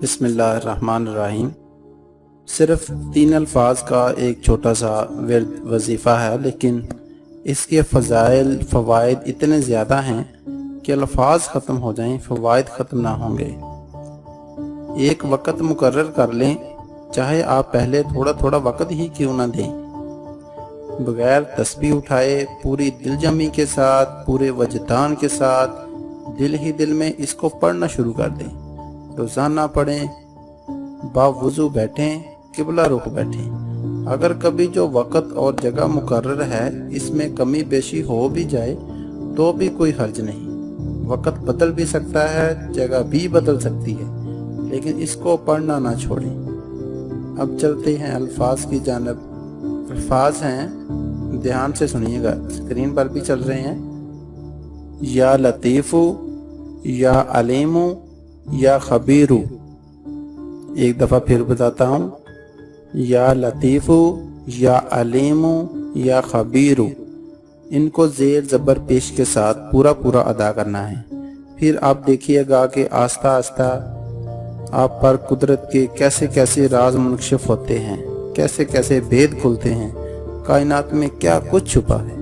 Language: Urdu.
بسم اللہ الرحمن الرحیم۔ صرف 3 الفاظ کا ایک چھوٹا سا ورد وظیفہ ہے، لیکن اس کے فضائل فوائد اتنے زیادہ ہیں کہ الفاظ ختم ہو جائیں فوائد ختم نہ ہوں گے۔ ایک وقت مقرر کر لیں، چاہے آپ پہلے تھوڑا تھوڑا وقت ہی کیوں نہ دیں، بغیر تسبیح اٹھائے پوری دل جمی کے ساتھ، پورے وجدان کے ساتھ دل ہی دل میں اس کو پڑھنا شروع کر دیں۔ روزانہ پڑھیں، باوضو بیٹھیں، قبلہ رخ بیٹھیں۔ اگر کبھی جو وقت اور جگہ مقرر ہے اس میں کمی بیشی ہو بھی جائے تو بھی کوئی حرج نہیں، وقت بدل بھی سکتا ہے، جگہ بھی بدل سکتی ہے، لیکن اس کو پڑھنا نہ چھوڑیں۔ اب چلتے ہیں الفاظ کی جانب۔ الفاظ ہیں، دھیان سے سنیے گا، اسکرین پر بھی چل رہے ہیں۔ یا لطیف، یا علیم، یا خبیر۔ ایک دفعہ پھر بتاتا ہوں، یا لطیف، یا علیم، یا خبیر۔ ان کو زیر زبر پیش کے ساتھ پورا پورا ادا کرنا ہے۔ پھر آپ دیکھیے گا کہ آہستہ آہستہ آپ پر قدرت کے کیسے کیسے راز منکشف ہوتے ہیں، کیسے کیسے بھید کھلتے ہیں، کائنات میں کیا کچھ چھپا ہے۔